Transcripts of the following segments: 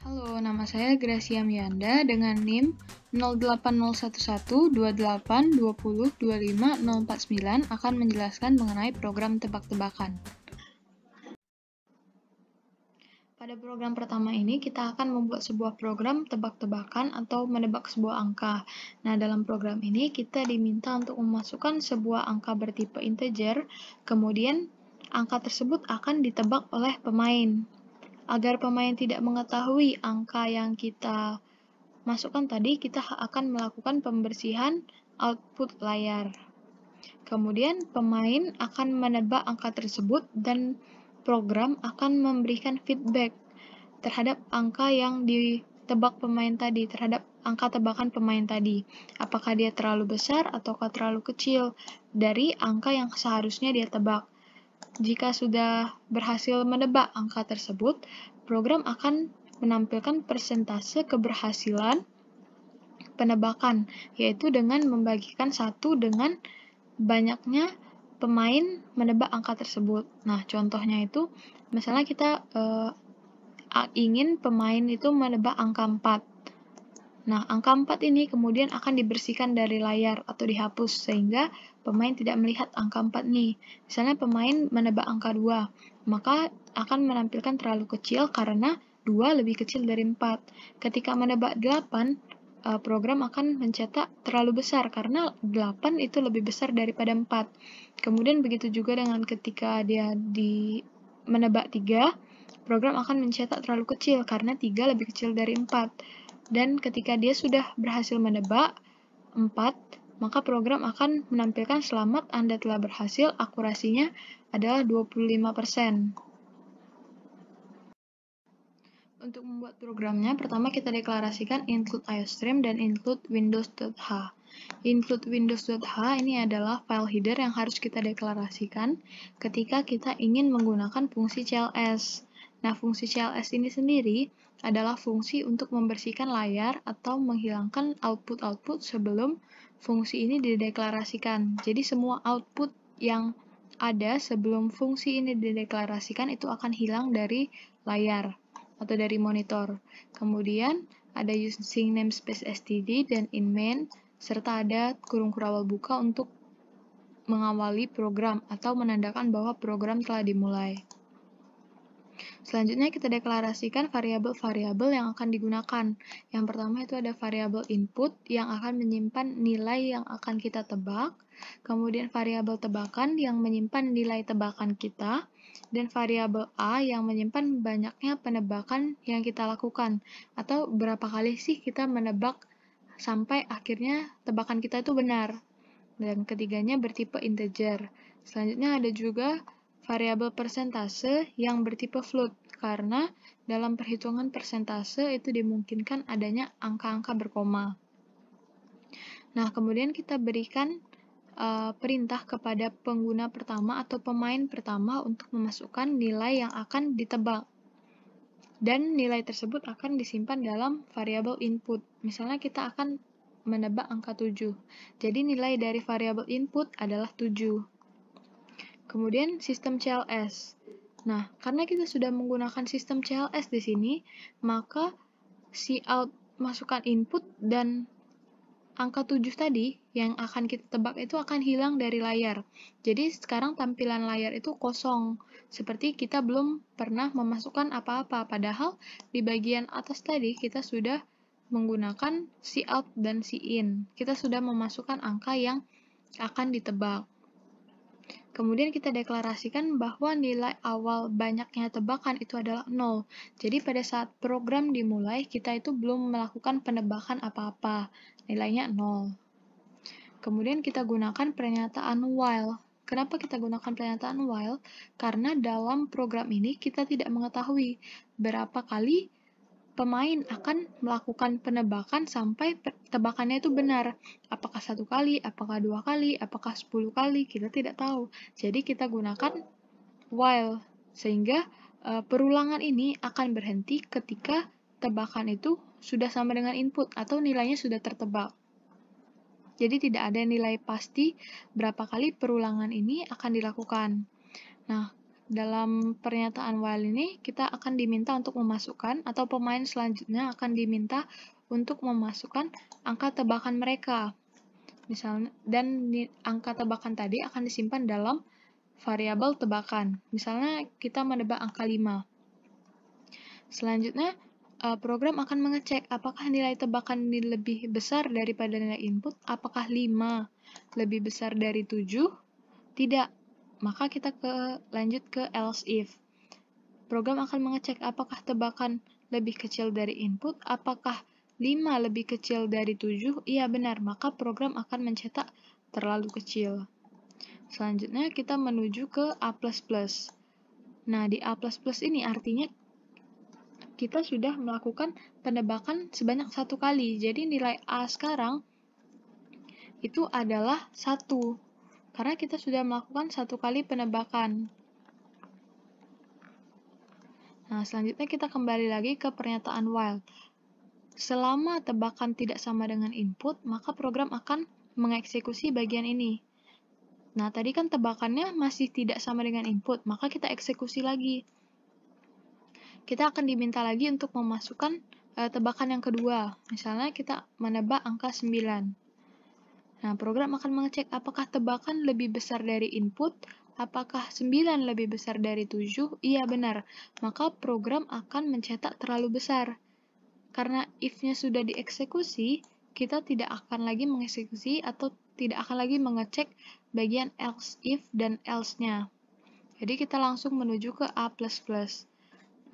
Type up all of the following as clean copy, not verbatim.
Halo, nama saya Gracia Mianda dengan NIM 08011282025049 akan menjelaskan mengenai program tebak-tebakan. Pada program pertama ini, kita akan membuat sebuah program tebak-tebakan atau menebak sebuah angka. Nah, dalam program ini kita diminta untuk memasukkan sebuah angka bertipe integer, kemudian angka tersebut akan ditebak oleh pemain. Agar pemain tidak mengetahui angka yang kita masukkan tadi, kita akan melakukan pembersihan output layar. Kemudian pemain akan menebak angka tersebut dan program akan memberikan feedback terhadap angka yang ditebak pemain tadi, terhadap angka tebakan pemain tadi. Apakah dia terlalu besar ataukah terlalu kecil dari angka yang seharusnya dia tebak. Jika sudah berhasil menebak angka tersebut, program akan menampilkan persentase keberhasilan penebakan, yaitu dengan membagikan 1 dengan banyaknya pemain menebak angka tersebut. Nah, contohnya itu, misalnya kita ingin pemain itu menebak angka 4. Nah, angka 4 ini kemudian akan dibersihkan dari layar atau dihapus, sehingga pemain tidak melihat angka 4 nih. Misalnya pemain menebak angka 2, maka akan menampilkan terlalu kecil karena 2 lebih kecil dari 4. Ketika menebak 8, program akan mencetak terlalu besar karena 8 itu lebih besar daripada 4. Kemudian begitu juga dengan ketika dia menebak 3, program akan mencetak terlalu kecil karena 3 lebih kecil dari 4. Dan ketika dia sudah berhasil menebak 4, maka program akan menampilkan selamat Anda telah berhasil, akurasinya adalah 25%. Untuk membuat programnya, pertama kita deklarasikan include iostream dan include windows.h. Include windows.h ini adalah file header yang harus kita deklarasikan ketika kita ingin menggunakan fungsi cls. Nah, fungsi cls ini sendiri adalah fungsi untuk membersihkan layar atau menghilangkan output-output sebelum fungsi ini dideklarasikan. Jadi semua output yang ada sebelum fungsi ini dideklarasikan itu akan hilang dari layar atau dari monitor. Kemudian ada using namespace std dan in main, serta ada kurung kurawal buka untuk mengawali program atau menandakan bahwa program telah dimulai. Selanjutnya kita deklarasikan variabel-variabel yang akan digunakan. Yang pertama itu ada variabel input yang akan menyimpan nilai yang akan kita tebak, kemudian variabel tebakan yang menyimpan nilai tebakan kita, dan variabel A yang menyimpan banyaknya penebakan yang kita lakukan, atau berapa kali sih kita menebak sampai akhirnya tebakan kita itu benar. Dan ketiganya bertipe integer. Selanjutnya ada juga variabel persentase yang bertipe float, karena dalam perhitungan persentase itu dimungkinkan adanya angka-angka berkoma. Nah, kemudian kita berikan perintah kepada pengguna pertama atau pemain pertama untuk memasukkan nilai yang akan ditebak. Dan nilai tersebut akan disimpan dalam variabel input. Misalnya kita akan menebak angka 7. Jadi nilai dari variabel input adalah 7. Kemudian sistem CLS. Nah, karena kita sudah menggunakan sistem CLS di sini, maka cout masukkan input dan angka 7 tadi yang akan kita tebak itu akan hilang dari layar. Jadi sekarang tampilan layar itu kosong, seperti kita belum pernah memasukkan apa-apa, padahal di bagian atas tadi kita sudah menggunakan cout dan in. Kita sudah memasukkan angka yang akan ditebak. Kemudian kita deklarasikan bahwa nilai awal banyaknya tebakan itu adalah 0. Jadi pada saat program dimulai, kita itu belum melakukan penebakan apa-apa. Nilainya 0. Kemudian kita gunakan pernyataan while. Kenapa kita gunakan pernyataan while? Karena dalam program ini kita tidak mengetahui berapa kali pemain akan melakukan penebakan sampai tebakannya itu benar. Apakah 1 kali, apakah 2 kali, apakah 10 kali, kita tidak tahu. Jadi kita gunakan while, sehingga perulangan ini akan berhenti ketika tebakan itu sudah sama dengan input atau nilainya sudah tertebak. Jadi tidak ada nilai pasti berapa kali perulangan ini akan dilakukan. Nah, dalam pernyataan while ini kita akan diminta untuk memasukkan, atau pemain selanjutnya akan diminta untuk memasukkan angka tebakan mereka. Misalnya, dan angka tebakan tadi akan disimpan dalam variabel tebakan. Misalnya kita menebak angka 5. Selanjutnya, program akan mengecek apakah nilai tebakan ini lebih besar daripada nilai input, apakah 5 lebih besar dari 7? Tidak. Maka kita lanjut ke else if. Program akan mengecek apakah tebakan lebih kecil dari input, apakah 5 lebih kecil dari 7? Iya benar, maka program akan mencetak terlalu kecil. Selanjutnya kita menuju ke A++. Nah, di A++ ini artinya kita sudah melakukan penebakan sebanyak 1 kali. Jadi nilai A sekarang itu adalah 1. Karena kita sudah melakukan 1 kali penebakan. Nah, selanjutnya kita kembali lagi ke pernyataan while. Selama tebakan tidak sama dengan input, maka program akan mengeksekusi bagian ini. Nah, tadi kan tebakannya masih tidak sama dengan input, maka kita eksekusi lagi. Kita akan diminta lagi untuk memasukkan tebakan yang kedua. Misalnya kita menebak angka 9. Nah, program akan mengecek apakah tebakan lebih besar dari input, apakah 9 lebih besar dari 7? Iya benar, maka program akan mencetak terlalu besar. Karena if-nya sudah dieksekusi, kita tidak akan lagi mengeksekusi atau tidak akan lagi mengecek bagian else if dan else-nya. Jadi kita langsung menuju ke A++.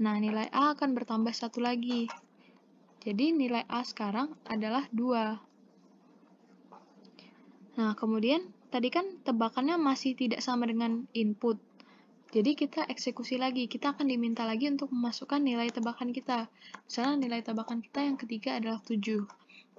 Nah, nilai A akan bertambah 1 lagi. Jadi nilai A sekarang adalah 2. Nah, kemudian tadi kan tebakannya masih tidak sama dengan input. Jadi kita eksekusi lagi, kita akan diminta lagi untuk memasukkan nilai tebakan kita. Misalnya nilai tebakan kita yang ketiga adalah 7.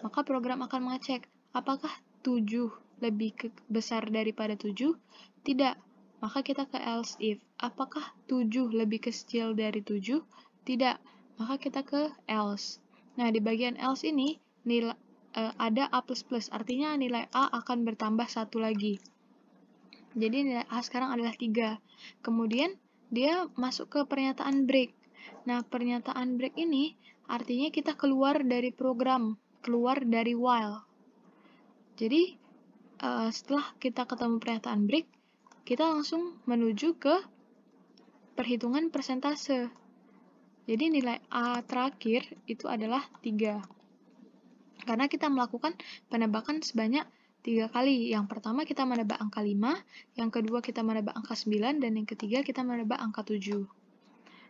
Maka program akan mengecek, apakah 7 lebih besar daripada 7? Tidak. Maka kita ke else if. Apakah 7 lebih kecil dari 7? Tidak. Maka kita ke else. Nah, di bagian else ini, nilai ada A++, artinya nilai A akan bertambah 1 lagi. Jadi nilai A sekarang adalah 3. Kemudian dia masuk ke pernyataan break. Nah, pernyataan break ini artinya kita keluar dari program, keluar dari while. Jadi setelah kita ketemu pernyataan break, kita langsung menuju ke perhitungan persentase. Jadi nilai A terakhir itu adalah 3. Karena kita melakukan penebakan sebanyak 3 kali. Yang pertama kita menebak angka 5, yang kedua kita menebak angka 9, dan yang ketiga kita menebak angka 7.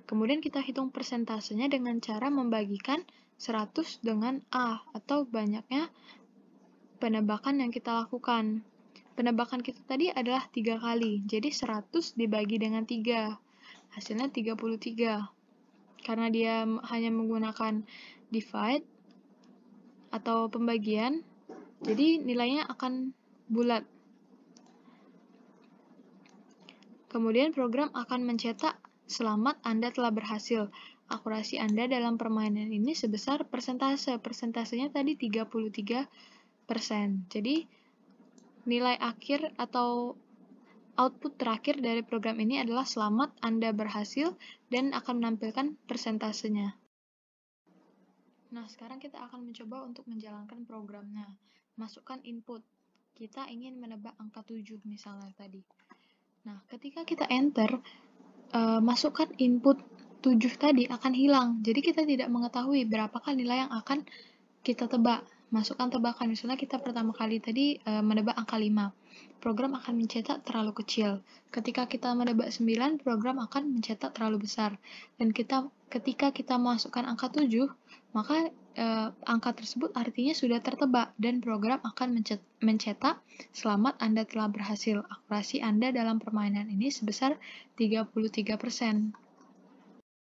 Kemudian kita hitung persentasenya dengan cara membagikan 100 dengan A, atau banyaknya penebakan yang kita lakukan. Penebakan kita tadi adalah 3 kali, jadi 100 dibagi dengan 3. Hasilnya 33. Karena dia hanya menggunakan divide, atau pembagian, jadi nilainya akan bulat. Kemudian program akan mencetak, selamat Anda telah berhasil. Akurasi Anda dalam permainan ini sebesar persentase. Persentasenya tadi 33%. Jadi nilai akhir atau output terakhir dari program ini adalah selamat Anda berhasil dan akan menampilkan persentasenya. Nah, sekarang kita akan mencoba untuk menjalankan programnya. Masukkan input. Kita ingin menebak angka 7 misalnya tadi. Nah, ketika kita enter, masukkan input 7 tadi akan hilang. Jadi kita tidak mengetahui berapakah nilai yang akan kita tebak. Masukkan tebakan. Misalnya kita pertama kali tadi menebak angka 5. Program akan mencetak terlalu kecil. Ketika kita menebak 9, program akan mencetak terlalu besar. Dan ketika kita masukkan angka 7, maka angka tersebut artinya sudah tertebak dan program akan mencetak selamat Anda telah berhasil. Akurasi Anda dalam permainan ini sebesar 33%.